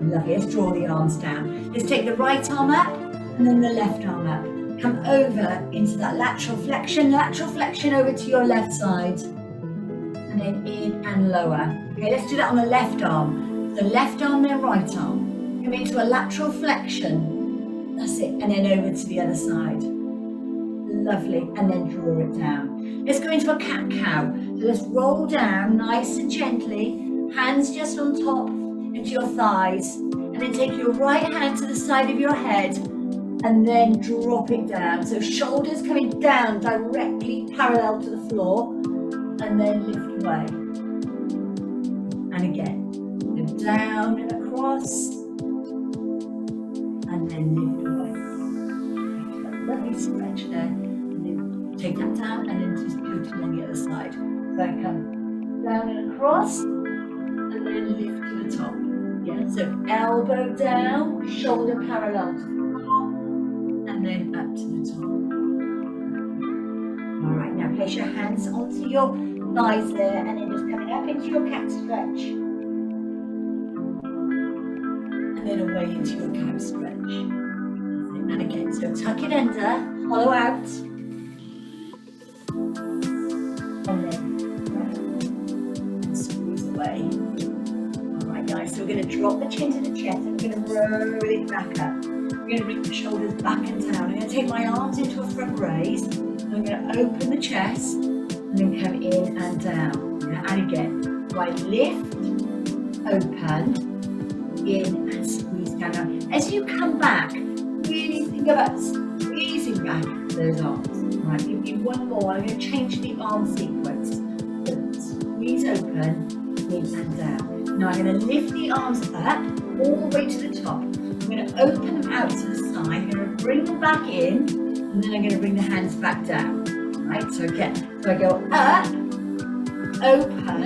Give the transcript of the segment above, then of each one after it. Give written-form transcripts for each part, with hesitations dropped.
Lovely. Let's draw the arms down. Let's take the right arm up and then the left arm up. Come over into that lateral flexion over to your left side. And then in and lower. Okay, let's do that on the left arm. The left arm, then right arm. Come into a lateral flexion. That's it. And then over to the other side. Lovely. And then draw it down. Let's go into a cat-cow. So let's roll down nice and gently. Hands just on top into your thighs. And then take your right hand to the side of your head. And then drop it down. So shoulders coming down directly parallel to the floor. And then lift away. And again. Then down and across. And then lift away. Lovely stretch there. And then take that down and then just go to the other side. So come down and across. And then lift to the top. Yeah, so elbow down, shoulder parallel to the floor. And then up to the top. All right, now place your hands onto your thighs there and then just coming up into your cat stretch. And then away into your cow stretch. And again, so tuck it under, hollow out. And then squeeze away. All right, guys, so we're going to drop the chin to the chest and we're going to roll it back up. I'm going to bring the shoulders back and down. I'm going to take my arms into a front raise. And I'm going to open the chest and then come in and down. Yeah, and again, so I lift, open, in and squeeze down. Now, as you come back, really think about squeezing back those arms. All right, give you one more. I'm going to change the arm sequence. So squeeze open, in and down. Now I'm going to lift the arms up all the way to the top. I'm going to open them out to the side. I'm going to bring them back in, and then I'm going to bring the hands back down. Right, so again, so I go up, open,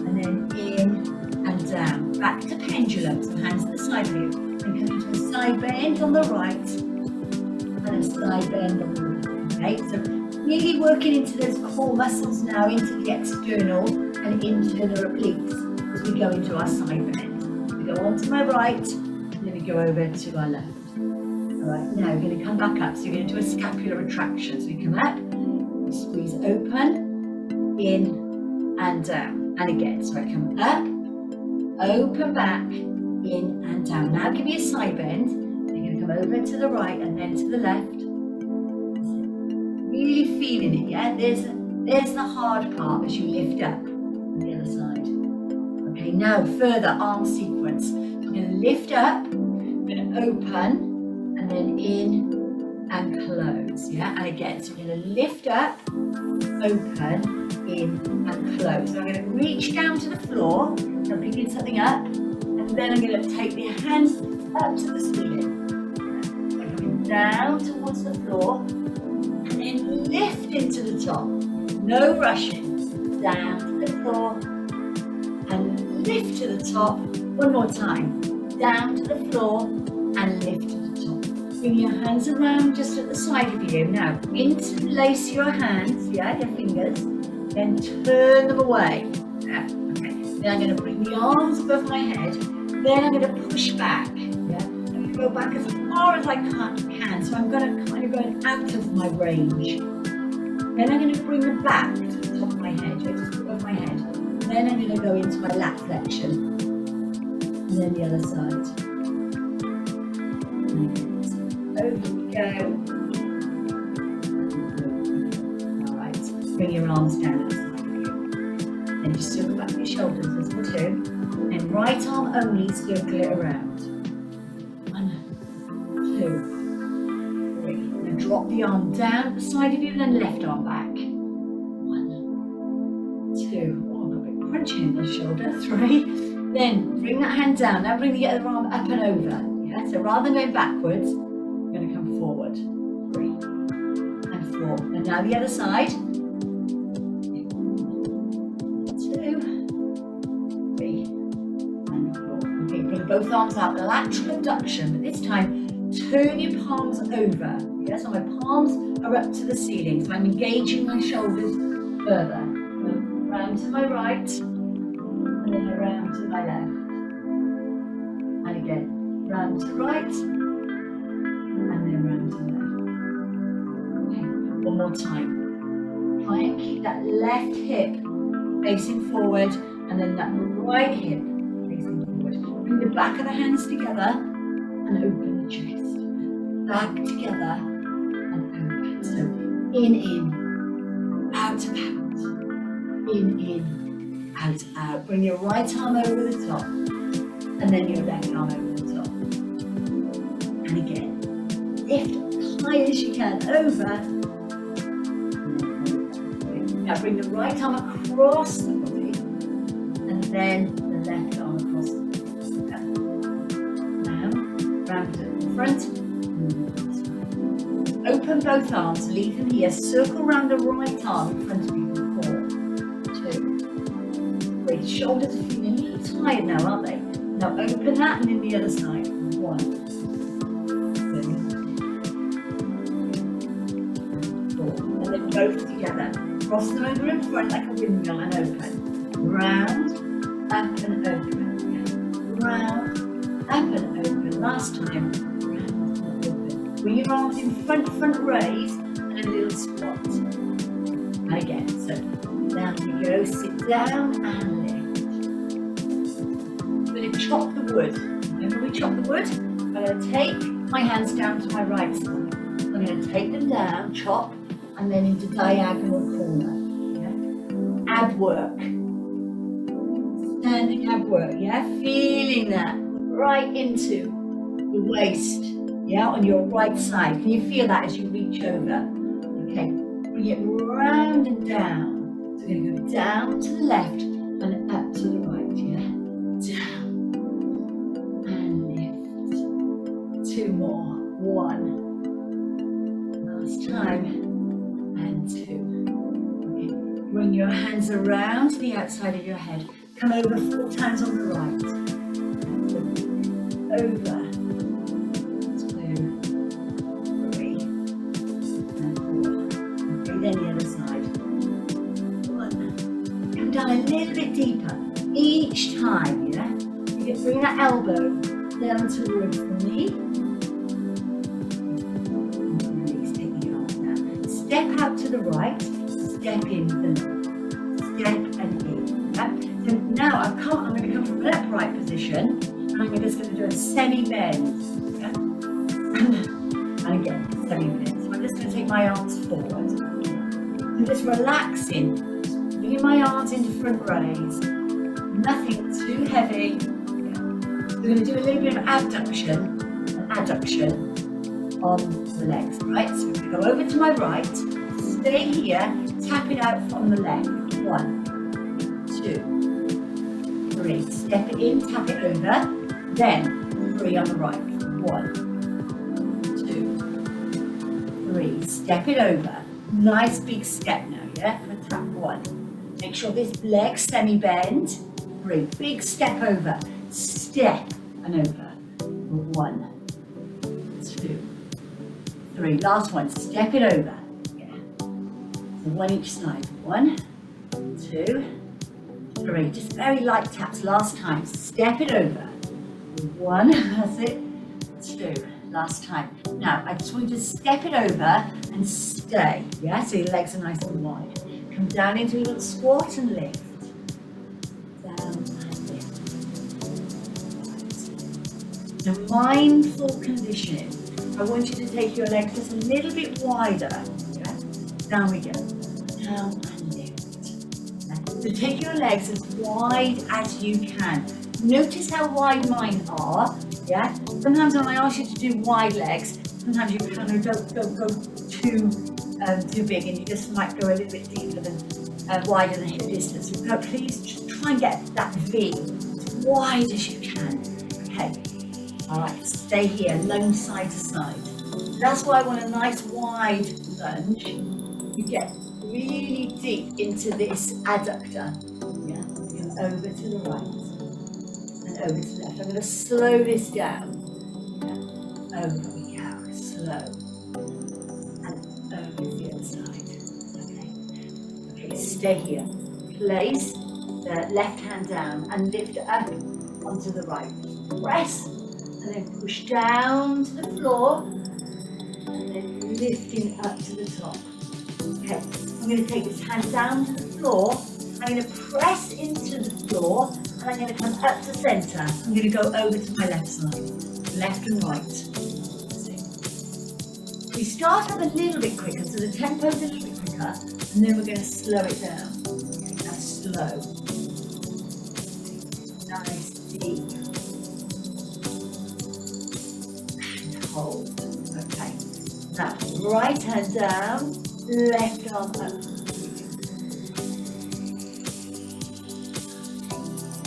and then in and down. Back to pendulum, so hands at the side of you. Then come into a side bend on the right, and a side bend on the left. Okay, so really working into those core muscles now, into the external and into the obliques as we go into our side bend. We go on to my right, then we go over to our left. All right, now we're going to come back up. So you're going to do a scapular retraction. So we come up, squeeze open, in and down. And again, so I come up, open back, in and down. Now give me a side bend. You're going to come over to the right and then to the left. Really feeling it, yeah? There's the hard part as you lift up on the other side. Okay, now further arm sequence. I'm going to lift up, I'm going to open, and then in and close, yeah? And again, so we're going to lift up, open, in and close. So I'm going to reach down to the floor, I'm picking something up, and then I'm going to take the hands up to the ceiling. So coming down towards the floor, and then lift into the top. No rushing. Down to the floor, and lift to the top. One more time. Down to the floor, and lift to the top. Bring your hands around just at the side of you. Now, interlace your hands, yeah, your fingers, then turn them away. Yeah, okay. Then I'm going to bring the arms above my head. Then I'm going to push back. Yeah, I'm going to go back as far as I can. So I'm going to kind of go out of my range. Then I'm going to bring them back to the top of my head, yeah, just above my head. Then I'm going to go into my lat flexion. And then the other side. Over we go. All right, bring your arms down at the side of you. Then just circle back your shoulders as we do. Then right arm only, circle it around. 1, 2, 3. Now drop the arm down at the side of you, then left arm back. 1, 2. Oh, a bit crunchy in the shoulder. 3. Then bring that hand down. Now bring the other arm up and over. Yeah, so rather than going backwards, I'm going to come forward. 3 and 4. And now the other side. 2, 3 and 4. Okay, bring both arms out. Lateral abduction, but this time turn your palms over. Yeah, so my palms are up to the ceiling. So I'm engaging my shoulders further. Round to my right. And then around to my left. And round to the right, and then round to the left. Okay, one more time. Try and keep that left hip facing forward, and then that right hip facing forward. Bring the back of the hands together and open the chest. Back together and open. So in, out, in, out. Bring your right arm over the top, and then your left arm over the top. And again, lift as high as you can, over. Now bring the right arm across the body, and then the left arm across the body. Now, round to the front. Open both arms, leave them here. Circle round the right arm in front of you for 4, 2, 3. Shoulders are feeling a little tired now, aren't they? Now open that, and then the other side. 1, 2, 4. And then both together. Cross them over in front like a windmill and open. Round, up and open. Round, up and open. Last time. Round and open. Bring your arms in front raise, and a little squat. And again, so down you go, sit down and lift. I'm going to chop the wood. Remember we chop the wood? I'm going to take my hands down to my right side. I'm going to take them down, chop, and then into diagonal corner. Yeah? Ab work. Standing ab work, yeah? Feeling that right into the waist, yeah, on your right side. Can you feel that as you reach over? Okay, bring it round and down. So we're going to go down to the left and up to the right, yeah? Down and lift. 2 more. 1. Last time. And 2. Okay. Bring your hands around to the outside of your head. Come over 4 times on the right. Over. 2, 3, and 4. Okay, then the other side. 1. Come down a little bit deeper. Each time, yeah? You can bring that elbow down towards the knee. Step out to the right, step in the left, step and in. Yeah? So now I'm going to come from an upright position, and I'm just going to do a semi-bend. Yeah? And again, semi-bend. So I'm just going to take my arms forward. I'm just relaxing, bringing my arms into front raise. Nothing too heavy. Yeah? We're going to do a little bit of abduction and adduction on the legs, right? So we go over to my right, stay here, tap it out from the left. 1, 2, 3. Step it in, tap it over, then 3 on the right. 1, 2, 3. Step it over. Nice big step now, yeah? I'm gonna tap 1. Make sure this leg semi-bend. 3. Big step over. Step and over. 1, 2, 3. Last one. Step it over. Yeah. So 1 each side. 1, 2, 3. Just very light taps. Last time. Step it over. 1. That's it. 2. Last time. Now I just want you to step it over and stay. Yeah. So your legs are nice and wide. Come down into a little squat and lift. Down and lift. Right. So mindful conditioning. I want you to take your legs just a little bit wider. Yeah? Down we go. Down and lift. So take your legs as wide as you can. Notice how wide mine are. Yeah. Sometimes when I ask you to do wide legs, sometimes you kind of don't go too big, and you just might go a little bit deeper than wider than hip distance. So please just try and get that V as wide as you can. Okay. All right, stay here, lunge side to side. That's why I want a nice wide lunge. You get really deep into this adductor. Yeah, go over to the right and over to the left. I'm going to slow this down. Yeah. Over we go, slow. And over to the other side. Okay, stay here. Place the left hand down and lift up onto the right. Press and then push down to the floor, and then lifting up to the top. Okay, I'm going to take this hand down to the floor. I'm going to press into the floor, and I'm going to come up to centre. I'm going to go over to my left side, left and right. We start up a little bit quicker, so the tempo is a little bit quicker, and then we're going to slow it down. Okay, now slow. Nice, deep. And hold. Okay. Now, right hand down, left arm up.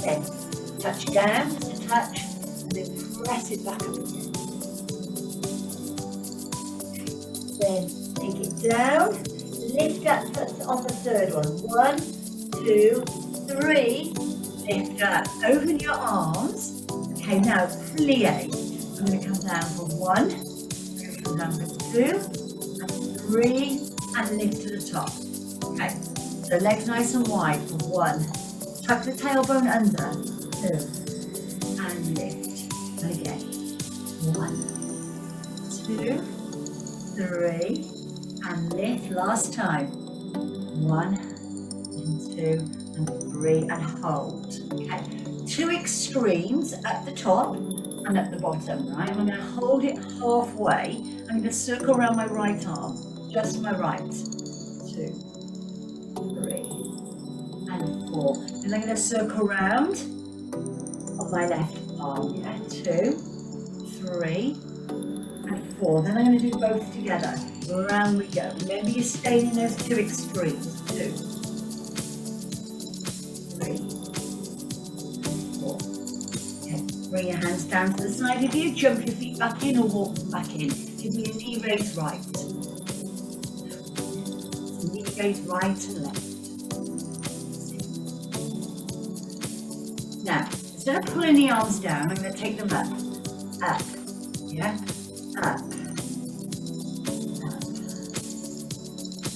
Then touch down, just a touch, and then press it back up again. Then take it down, lift up on the third one. 1, 2, 3, lift up. Open your arms. Okay, now plie. I'm going to come down for 1, I'm going to come down for 2, and 3, and lift to the top. Okay, so legs nice and wide for 1. Tuck the tailbone under. 2, and lift. And again. 1, 2, 3, and lift. Last time. 1, and 2, and 3, and hold. Okay. 2 extremes at the top and at the bottom, right? I'm going to hold it halfway. I'm going to circle around my right arm, just my right. 2, 3, and 4. And I'm going to circle around on my left arm. Yeah, 2, 3, and 4. Then I'm going to do both together. Around we go. Remember, you're staying in those 2 extremes. 2, 3, 4. Okay. Bring your hands down to the side of you. Jump your feet back in or walk them back in. Give me a knee raise right. Knee raise right and left. Now, instead of pulling the arms down, I'm going to take them up, yeah, up.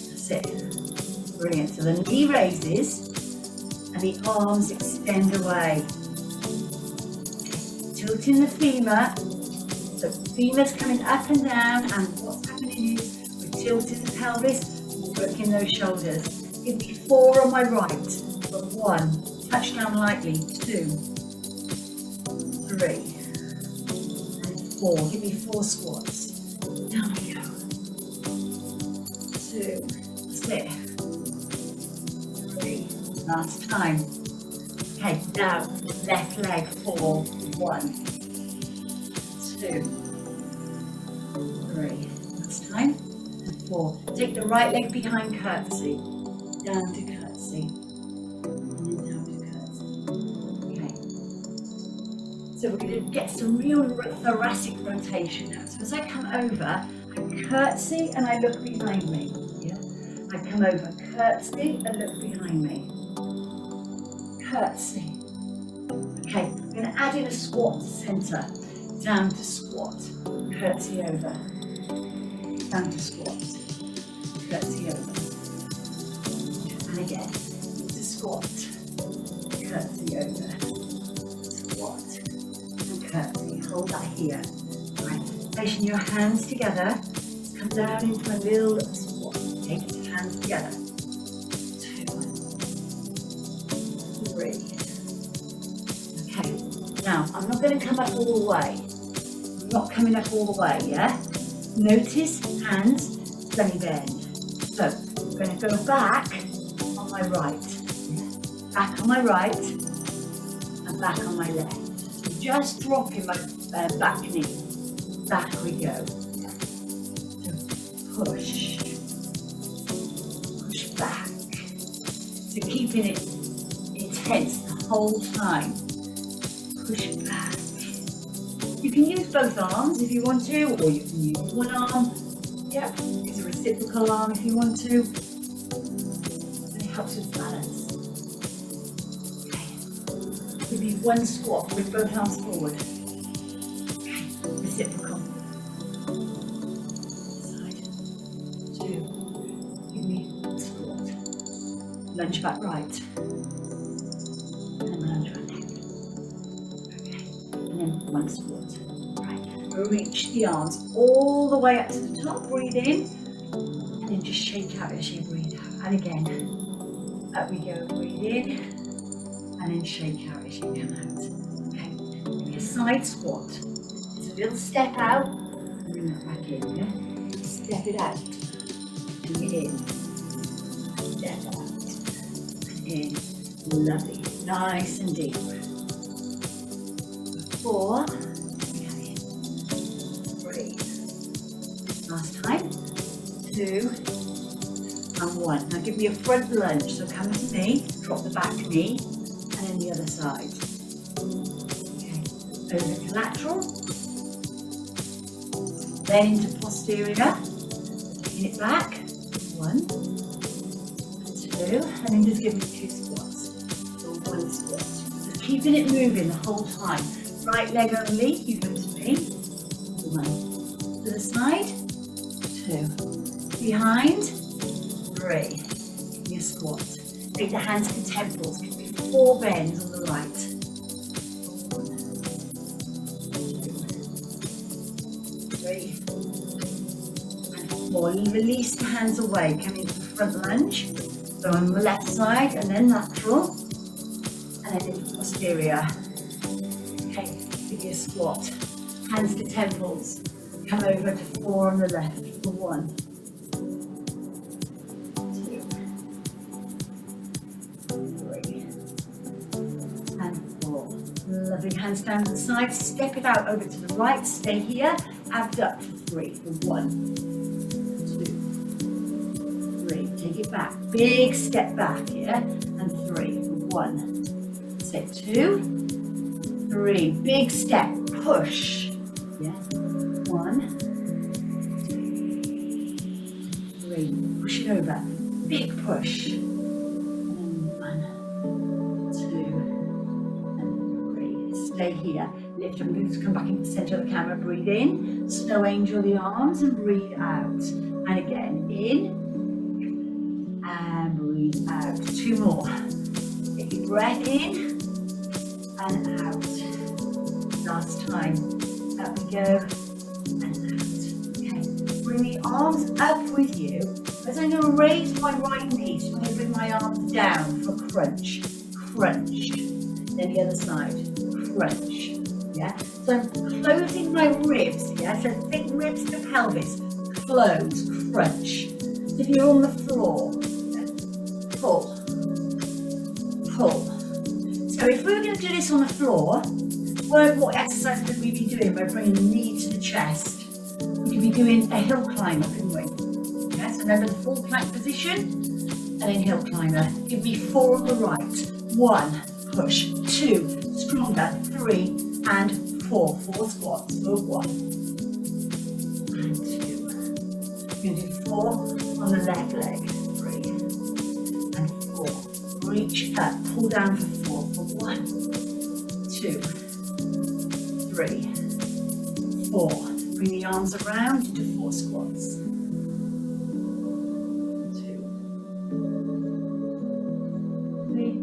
That's it. Brilliant. So the knee raises and the arms extend away. Tilting the femur. So femur's coming up and down, and what's happening is we're tilting the pelvis, we're working those shoulders. Give me 4 on my right. But 1, touch down lightly. 2, 3, and 4. Give me 4 squats. Down we go. 2, sit. 3, last time. Okay, now left leg for 1, 2, 3, last time, and 4. Take the right leg behind curtsy, down to curtsy, and then down to curtsy. Okay. So we're going to get some real thoracic rotation now. So as I come over, I curtsy and I look behind me. Yeah. I come over, curtsy and look behind me. Curtsy. Okay, I'm going to add in a squat to centre. Down to squat. Curtsy over. Down to squat. Curtsy over. And again. To squat. Curtsy over. Squat. And curtsy. Hold that here. Right. Placing your hands together. Come down into a little squat. Take your hands together. 2, 3. Now, I'm not going to come up all the way. I'm not coming up all the way, yeah? Notice hands, semi bend. So, I'm going to go back on my right. Back on my right and back on my left. So just dropping my back knee. Back we go. So push. Push back. So keeping it intense the whole time. Push back. You can use both arms if you want to, or you can use one arm. Yeah, use a reciprocal arm if you want to. And it helps with balance. Okay. Give me 1 squat with both arms forward. Okay. Reciprocal. Side. 2. Give me 1 squat. Lunge back right. And lunge back left. And then 1 squat. reach the arms all the way up to the top, breathe in, and then just shake out as you breathe out. And again, up we go, breathe in, and then shake out as you come out. Okay, maybe a side squat. It's a little step out, and bring that back in, yeah? Step it out, and in, step out, and in, lovely, nice and deep. 4, okay, 3, last time, 2, and 1. Now give me a front lunge, so come to me, drop the back knee, and then the other side. Okay, over to lateral, then into posterior, taking it back, 1, and 2, and then just give me 2 squats, so 1 squat. So keeping it moving the whole time. Right leg only, you come to me, 1, to the side, 2, behind, 3, give me a squat. Take the hands to temples, give me 4 bends on the right. 1, 2, 3, and 4. Release the hands away, come into the front lunge. So on the left side and then lateral, and then into posterior. Okay, give me a squat. Hands to temples. Come over to 4 on the left for 1, 2, 3, and 4. Lovely. Hands down to the side. Step it out over to the right. Stay here. Abduct for 3 for 1, 2, 3. Take it back. Big step back here. And 3 for 1. Step 2. 3, big step, push, yeah, 1, 2, 3, push it over, big push, and 1, 2, and 3, stay here, lift, I'm going to come back into the centre of the camera, breathe in, snow angel the arms, and breathe out, and again, in, and breathe out, 2 more, take your breath in, and out. Last time. Up we go and out. Okay. Bring the arms up with you. As I'm going to raise my right knee, so I'm going to bring my arms down for crunch. Crunch. Then the other side. Crunch. Yeah. So I'm closing my ribs. Yeah. So think ribs to pelvis. Close. Crunch. If you're on the floor, pull. Pull. So if we're going to do this on the floor, what exercise could we be doing by bringing the knee to the chest? We could be doing a hill climber, couldn't we? Yes, remember the full plank position, and then hill climber. Give me 4 on the right. 1, push, 2, stronger, 3, and 4. 4 squats for 1, and 2. You're going to do 4 on the left leg, 3, and 4. Reach up, pull down for 4 for 1, 2, 3, 4. Bring the arms around into 4 squats. 2.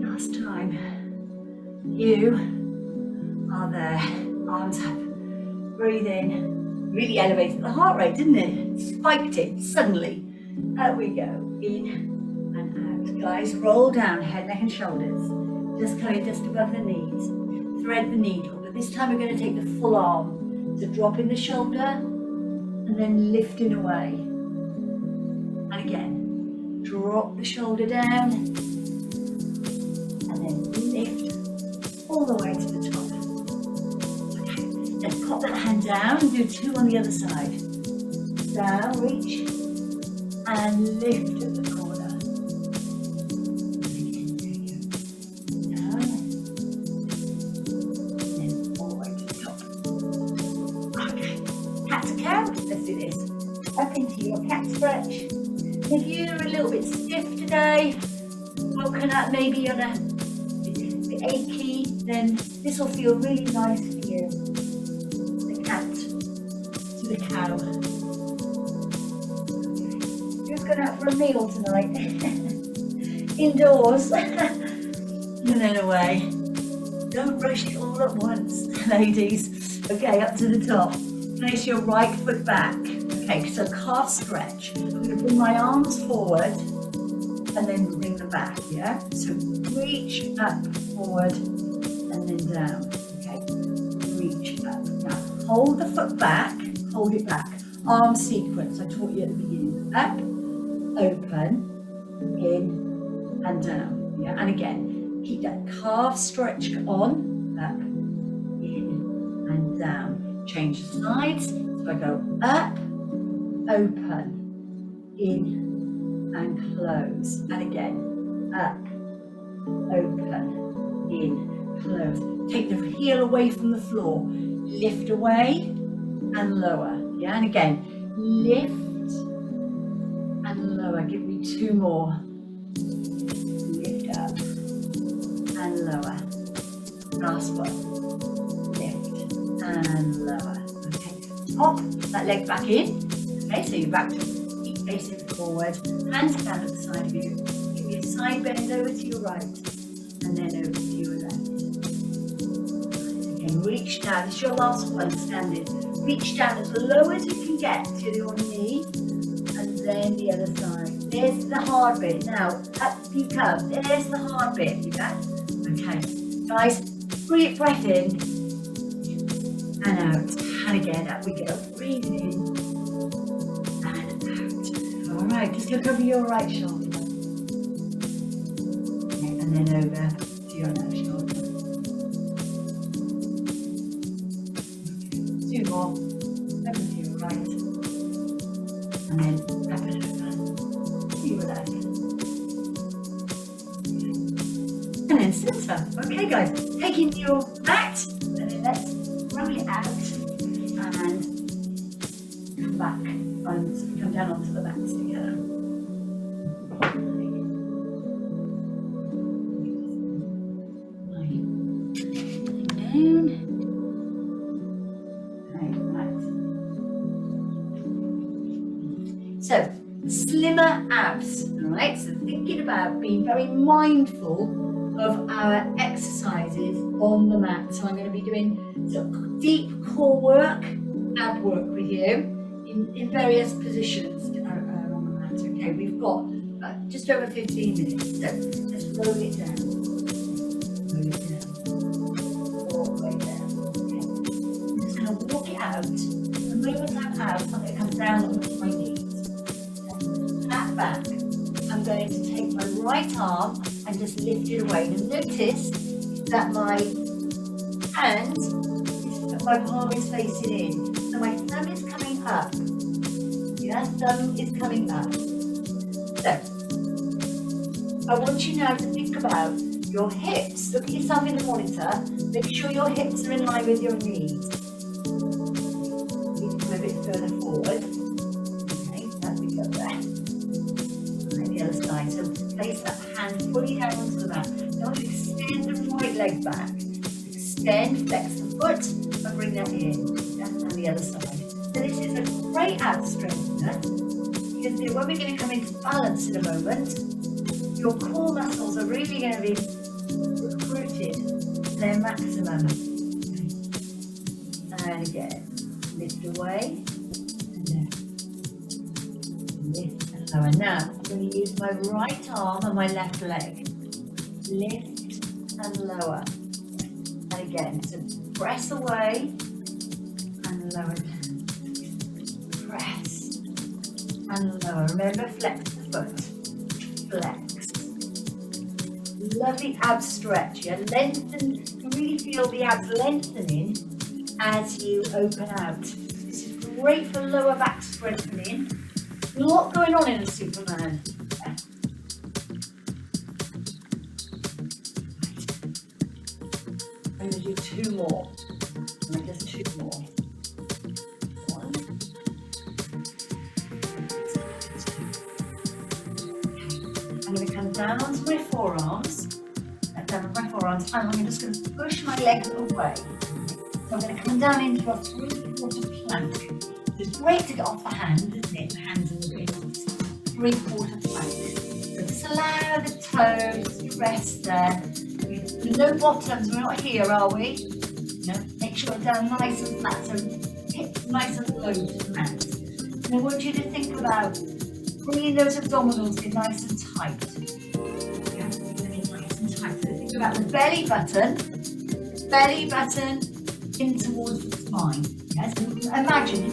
Last time. You are there. Arms up. Breathe in. Really elevated the heart rate, didn't it? Spiked it suddenly. Out we go. In and out. Guys, roll down, head, neck and shoulders. Just coming just above the knees. Thread the needle. This time we're going to take the full arm, so drop in the shoulder and then lifting away. And again, drop the shoulder down and then lift all the way to the top. Okay, then pop that hand down and do 2 on the other side. Down, reach, and lift at the corner. Stretch. If you're a little bit stiff today, woken up maybe on a bit achy, then this will feel really nice for you. The cat to the cow. Who's going out for a meal tonight? Indoors. And then away. Don't rush it all at once, ladies. Okay, up to the top. Place your right foot back. Okay, so calf stretch. I'm going to bring my arms forward and then bring them back, yeah? So reach up, forward, and then down, okay? Reach up. Now, hold the foot back, hold it back. Arm sequence, I taught you at the beginning. Up, open, in, and down, yeah? And again, keep that calf stretch on, up, in, and down. Change the sides, so I go up, open, in, and close, and again, up, open, in, close. Take the heel away from the floor, lift away, and lower, yeah, and again, lift, and lower. Give me 2 more. Lift up, and lower. Last one. Lift, and lower. Okay, pop that leg back in. Okay, so you're back to feet facing forward, hands down at the side of you. Give me a side bend over to your right, and then over to your left. Again, reach down. This is your last one, standing. Reach down as low as you can get to your knee, and then the other side. There's the hard bit. Now, up you come. There's the hard bit, you got? Okay, guys, breath in, and out, and again, up we go. Breathe in, and out. All right, just look over your right shoulder. Okay, and then over to your left shoulder. Okay, 2 more. Over to your right. And then up and over. To your left. Okay. And then center. Okay, guys, taking your mat, and then let's roll it out and come back and come down onto the mats together. Down. Right. So, slimmer abs, all right? So thinking about being very mindful of our exercises on the mat. So I'm going to be doing some deep core work, ab work with you in various positions on the mat. Okay, we've got just over 15 minutes. So let's roll it down. Roll it down. All the way down. Okay. I'm just going to walk it out. The moment I'm out, I'm going to come down onto my knees. Back, back. I'm going to take my right arm and just lift it away. And notice that my hand, my palm is facing in. So my thumb is coming up. Yeah, thumb is coming up. So, I want you now to think about your hips. Look at yourself in the monitor. Make sure your hips are in line with your knees. You can come a bit further forward. Okay, that we go there. And the other side. So place that hand fully down onto the mat. Now extend the right leg back. Extend, flex the foot, and bring that in. And the other side. So this is a great ab strengthener, because when we're going to come into balance in a moment, your core muscles are really going to be recruited to their maximum. Okay. And again, lift away, and lift and lower. Now, I'm going to use my right arm and my left leg. Lift and lower. And again, so press away and lower down. Press and lower. Remember, flex the foot. Flex. Lovely ab stretch. Yeah? Lengthen. You really feel the abs lengthening as you open out. This is great for lower back strengthening. A lot going on in a Superman. Yeah. I'm going to do 2 more. And just 2 more. 1. I'm going to come down onto my forearms. Down on my forearms, and I'm just going to push my legs away. So I'm going to come down into a 3/4 plank. It's great to get off the hand, isn't it? The hands in the wrists. 3/4 plank. So just allow the toes to rest there. There's no bottoms, we're not here, are we? No, make sure it's down nice and flat. So hips nice and low to the mat. And I want you to think about bringing those abdominals in nice and tight. Yeah, nice and tight. So think about the belly button in towards the spine. Yeah, so imagine,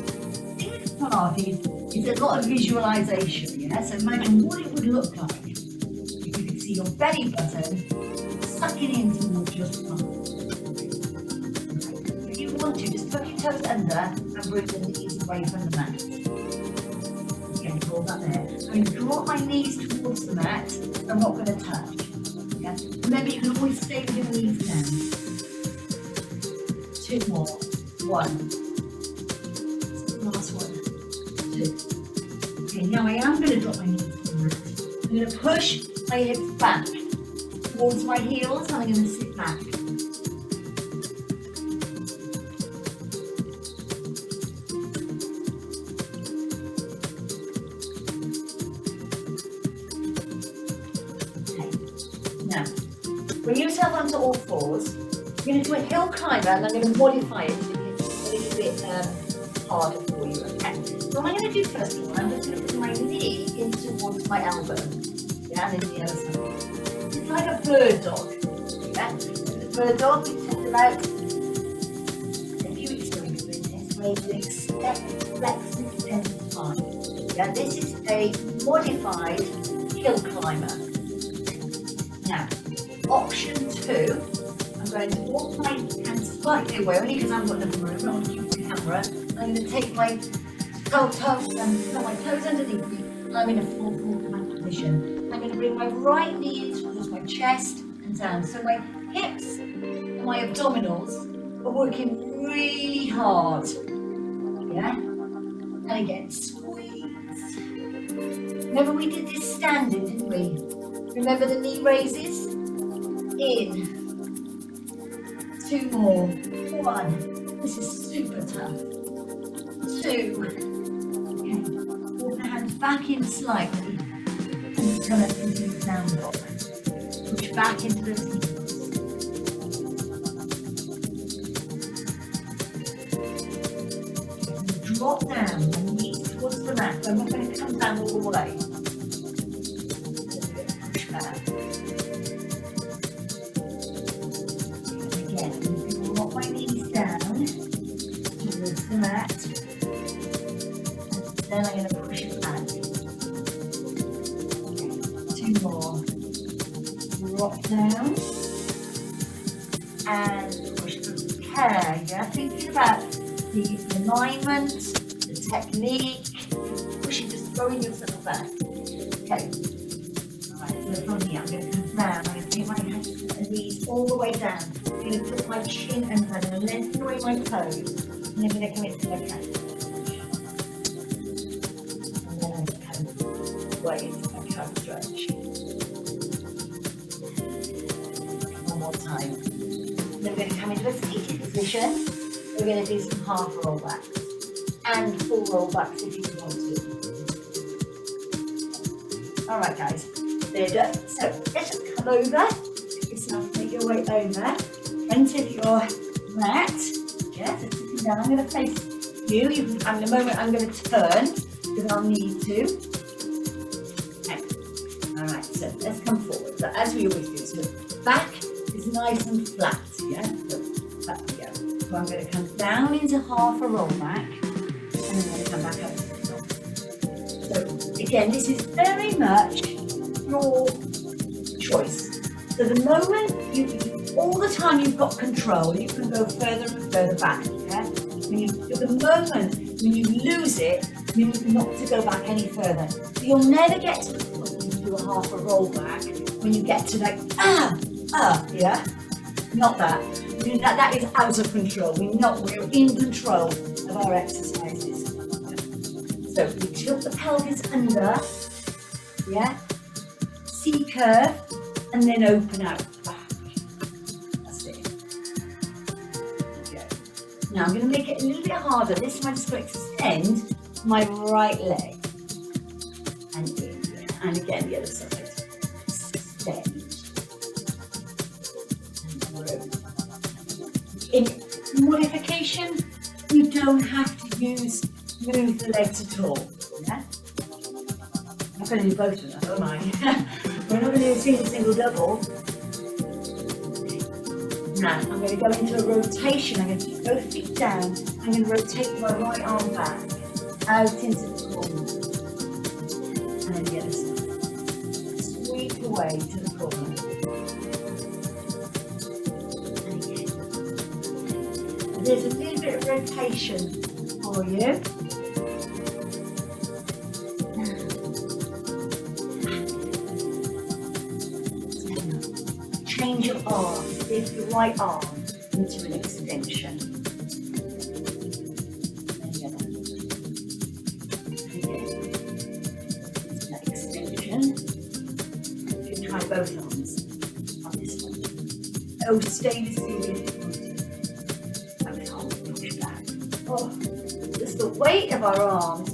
it's a lot of visualization. Yeah, so imagine what it would look like if you could see your belly button sucking in towards your spine. If you want to, just tuck your toes under and bring the knees away from the mat. Again, hold that there. I'm going to drop my knees towards the mat. I'm not going to touch. Yeah? Remember, you can always stay with your knees down. 2 more. 1. Last one. 2. Okay, now I am going to drop my knees to the mat. I'm going to push my hips back towards my heels, and I'm going to sit back. Bring yourself onto all fours. You're going to do a hill climber, and I'm going to modify it to make it a little bit harder for you. Okay. So what I'm going to do first of all, I'm just going to put my knee in towards my elbow. Yeah, and then the other side. It's like a bird dog. Yeah. The bird dog we talked about a few weeks ago in this, where you expect flex and intensify. Yeah, this is a modified hill climber. Now, option 2, I'm going to walk my hands slightly away, only because I've got enough room, I don't want to keep the camera. I'm going to take my toes underneath me, and I'm in a full mat position. I'm going to bring my right knee in towards my chest and down. So my hips and my abdominals are working really hard. Yeah? And again, squeeze. Remember we did this standing, didn't we? Remember the knee raises? In. 2 more. 1. This is super tough. 2. Okay. Walk the hands back in slightly. And come up into the down dog. Push back into the knees. Drop down and knees towards the mat. I'm not going to come down all the way. Push back. Mat, then I'm going to push it back. Okay. 2 more. Drop down and push through the care. Yeah, thinking about the alignment, the technique, pushing, just throwing yourself back. Okay. Alright, so from here I'm going to come down. I'm going to take my hands and knees all the way down. I'm going to put my chin and I'm going to lengthen away my toes. And I'm going to come into my cat. And then I'm going to come away into my cat stretch. One more time. Then we're going to come into a seated position. We're going to do some half roll backs and full roll backs if you want to. Alright guys, there you go. So let's just come over. Yourself, make your way over. Front of your mat. Yeah, so now I'm going to face you. In a moment I'm going to turn because I'll need to. Okay. Alright, so let's come forward. So as we always do, so back is nice and flat. Yeah, so back we go. So I'm going to come down into half a roll back and then I'm going to come back up to the top. So again, this is very much your choice. So the moment all the time you've got control, you can go further and further back. Yeah? The moment when you lose it, you need not to go back any further. So you'll never get to the point when you do a half a roll back, when you get to like, yeah? Not that. That is out of control. We're in control of our exercises. So we tilt the pelvis under, yeah? C curve, and then open out. Now I'm going to make it a little bit harder. This time I'm just going to extend my right leg. And in, and again the other side. Extend. And in modification, you don't don't have to move the legs at all. Yeah? I'm not going to do both of them, am I? We're not going to do a single, double. Now, I'm going to go into a rotation. I'm going to keep both feet down. I'm going to rotate my right arm back, out into the corner. And then the other side. Sweep away to the corner. And again. There's a little bit of rotation for you. Change your arm, lift your right arm into an extension. That extension. You can try both arms on this one. Oh, stay seated. I can't push back. Oh, just the weight of our arms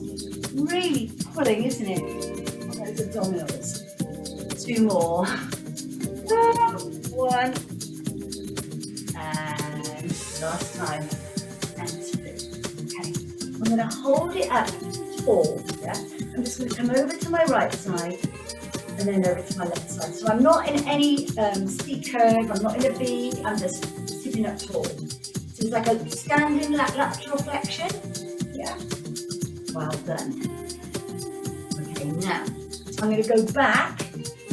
really pulling, isn't it? On those abdominals. 2 more. 1 and last time and 2. Okay, I'm going to hold it up tall. Yeah, I'm just going to come over to my right side and then over to my left side. So I'm not in any steep curve. I'm not in a V. I'm just sitting up tall. So it's like a standing lateral flexion. Yeah, well done. Okay, now so I'm going to go back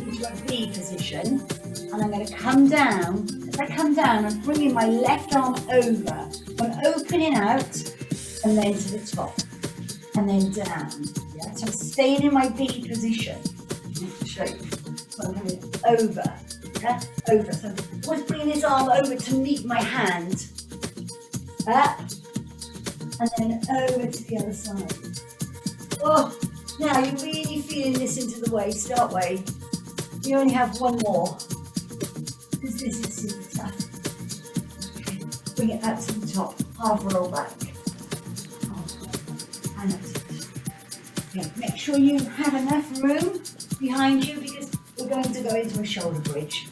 into a V position. And I'm going to come down. As I come down, I'm bringing my left arm over. I'm opening out and then to the top and then down. Yeah? So I'm staying in my V position. Let me show you. So I'm coming over. Yeah? Over. So I'm always bringing this arm over to meet my hand. Up. And then over to the other side. Oh, now you're really feeling this into the waist, aren't we? You only have 1 more. Because this is super tough. Okay. Bring it up to the top, half roll back. And up to the top. Okay. Make sure you have enough room behind you because we're going to go into a shoulder bridge.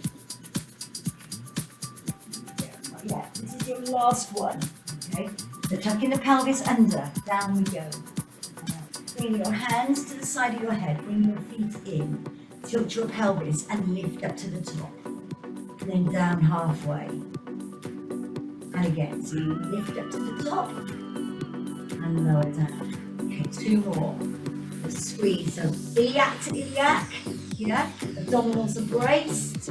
Yeah, this is your last one. Okay, so tucking the pelvis under, down we go. Bring your hands to the side of your head, bring your feet in, tilt your pelvis and lift up to the top. And then down halfway. And again, so you lift up to the top and lower down. Okay, 2 more. Just squeeze. So iliac to iliac. Yeah, abdominals are braced.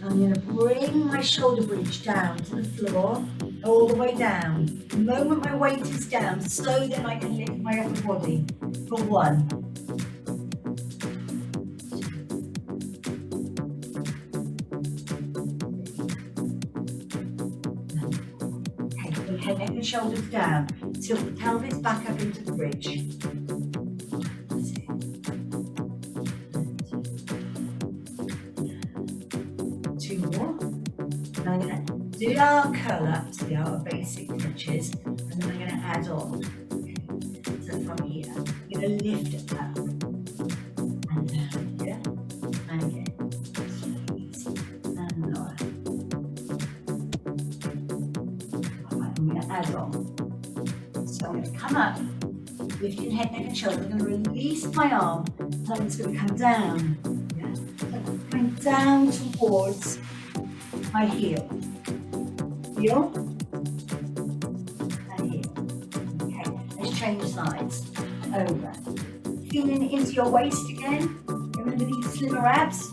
I'm going to bring my shoulder bridge down to the floor, all the way down. The moment my weight is down, so then I can lift my upper body for 1. Head, neck and shoulders down. Tilt the pelvis back up into the bridge. That's it. 2 more. And I'm going to do our curl ups, our basic crunches, and then I'm going to add on. Okay. So from here, I'm going to lift it up and down here, and again, squeeze and lower. Add on. So I'm going to come up, lifting head, neck and shoulders. I'm going to release my arm and I'm just going to come down. Yeah? So I'm coming down towards my heel. Heel and heel. Okay, let's change sides. Over. Feeling into your waist again. Remember these slimmer abs?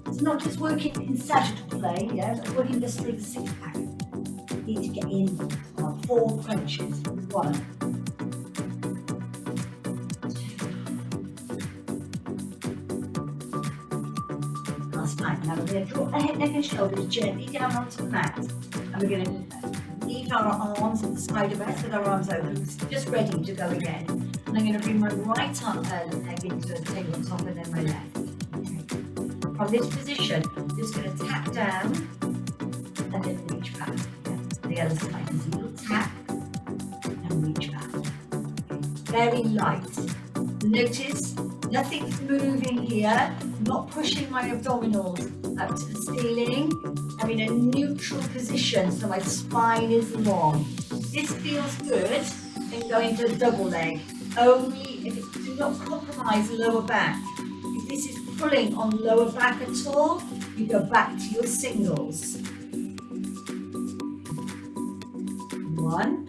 It's not just working in sagittal plane, yeah, it's working just through the 6-pack. Need to get in 4 crunches. 1, 2. Last time. Now we're going to drop the head, neck and shoulders gently down onto the mat. And we're going to leave our arms at the side of us with our arms open, just ready to go again. And I'm going to bring my right arm leg into the tabletop and then my left. Okay. From this position, I'm just going to tap down and then reach back. The other side, just a little tap and reach back. Very light. Notice nothing's moving here, not pushing my abdominals up to the ceiling. I'm in a neutral position so my spine is long. If this feels good, then go into a double leg. Only if it, do not compromise lower back. If this is pulling on lower back at all, you go back to your singles. 1.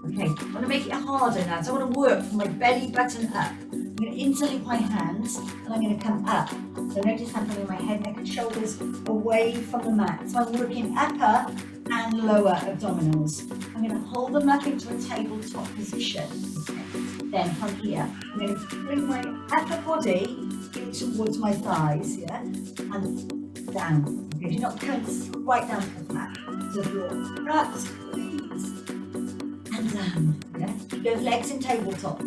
Okay, I want to make it harder now. So I want to work from my belly button up. I'm going to interlink my hands and I'm going to come up. So notice I'm putting my head, neck and shoulders away from the mat. So I'm working upper and lower abdominals. I'm going to hold them up into a tabletop position. Okay. Then from here, I'm going to bring my upper body in towards my thighs, yeah? And down. Okay, you're not going right down to the mat. So if you're up, squeeze, and down, yeah? Keep those legs in tabletop.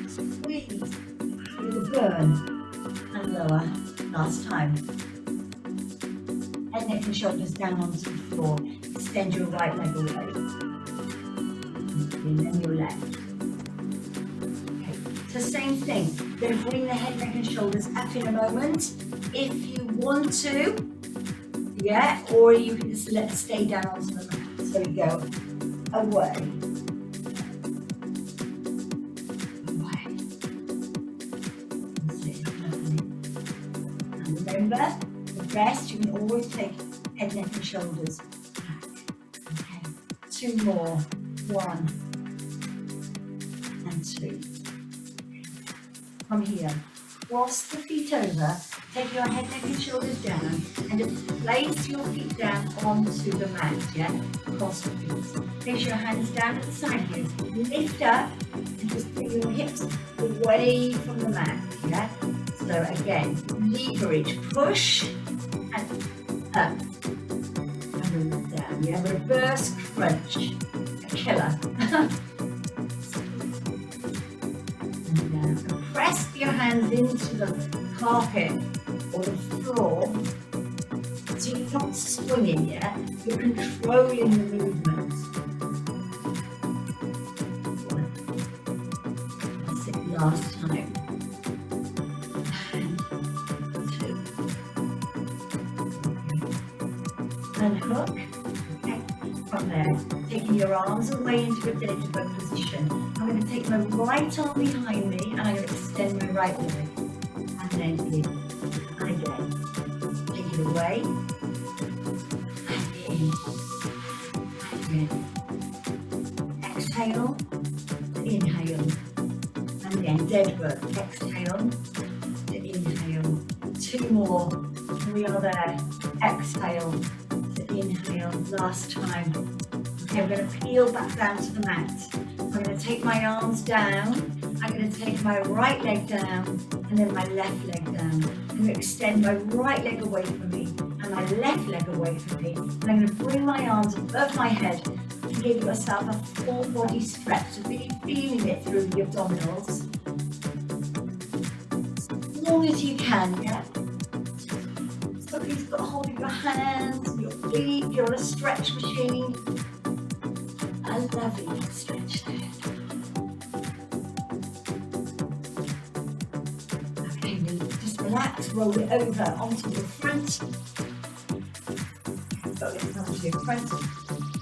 Squeeze, feel the burn, and lower. Last time. Head, neck and shoulders down onto the floor. Extend your right leg away. And then your left. Okay, so same thing. You're going to bring the head, neck and shoulders up in a moment. If you want to, yeah, or you can just let it stay down onto the mat. So you go away. Remember, the rest you can always take head, neck and shoulders back. Okay, 2 more. 1 and 2. From here, cross the feet over, take your head, neck and shoulders down and just place your feet down onto the mat, yeah? Cross the feet. Place your hands down at the side here. Lift up and just bring your hips away from the mat, yeah? So again, leverage, push and up and move down. Yeah, reverse crunch, a killer. And down. And press your hands into the carpet or the floor. So you're not swinging, yeah? You're controlling the movement. That's it, last time. And hook, okay, from there, taking your arms away into a dead bug position. I'm going to take my right arm behind me and I'm going to extend my right leg. And then in, and again. Take it away, and in, and again. Exhale, inhale, and again, dead bug. Exhale, to inhale. 2 more, we are there. Exhale. Inhale, last time. Okay, I'm going to peel back down to the mat. I'm going to take my arms down. I'm going to take my right leg down and then my left leg down. I'm going to extend my right leg away from me and my left leg away from me. And I'm going to bring my arms above my head to give yourself a full body stretch. So really feeling it through the abdominals. As long as you can, yeah? So you've got to hold your hands, your feet, you're on a stretch machine. I love it, you can stretch there. Okay, just relax, roll it over onto your front. Roll it onto your front.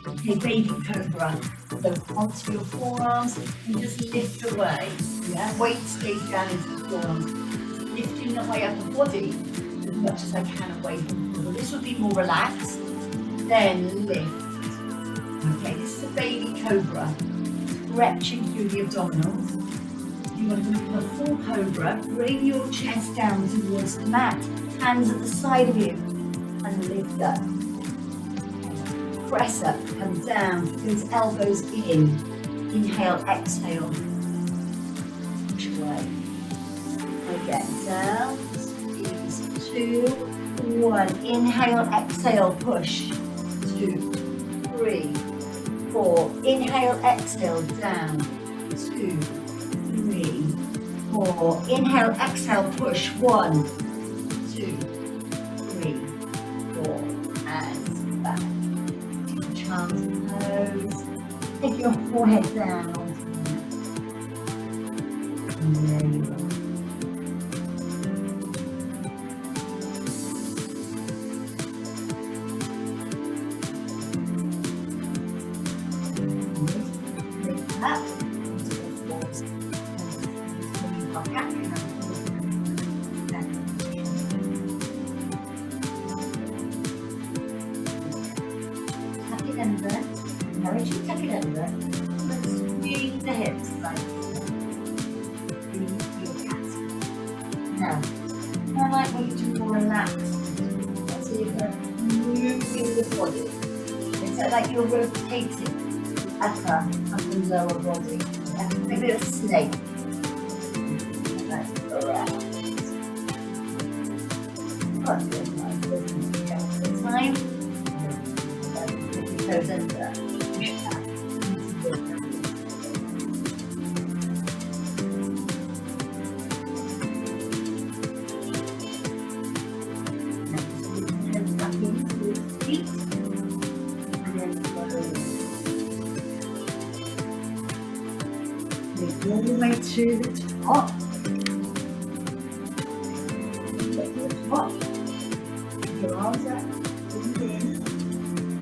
Okay, baby cobra. So onto your forearms and just lift away. Yeah, weight stays down into the forearms. Lifting the way up the body as much as I can away from the floor. This would be more relaxed. Then lift. Okay, this is a baby cobra. Stretching through the abdominals. You want to do a full cobra. Bring your chest down towards the mat. Hands at the side of you. And lift up. Press up and down. Those elbows in. Inhale, exhale. Push away. Again, down. Squeeze. 2, 1. Inhale, exhale, push. 2, 3, 4. Inhale, exhale, down. 2, 3, 4. Inhale, exhale, push. 1, 2, 3, 4. And back. Child's pose. Take your forehead down. And there you go. up into the floors. And you've got gap in that. Tuck it under. Now as you tuck it under, let's squeeze the hips like your cat. Now, I like what you do more relaxed. So you're moving the body. It's like you're rotating the upper and lower body. Yeah? Like a little snake. Like around. Got to do nice, isn't it? Yeah. This time, put your toes under. Push back into the ground. Back into your feet and then follow. Move all the way to the top. Get to the top. Keep your arms up, breathe in.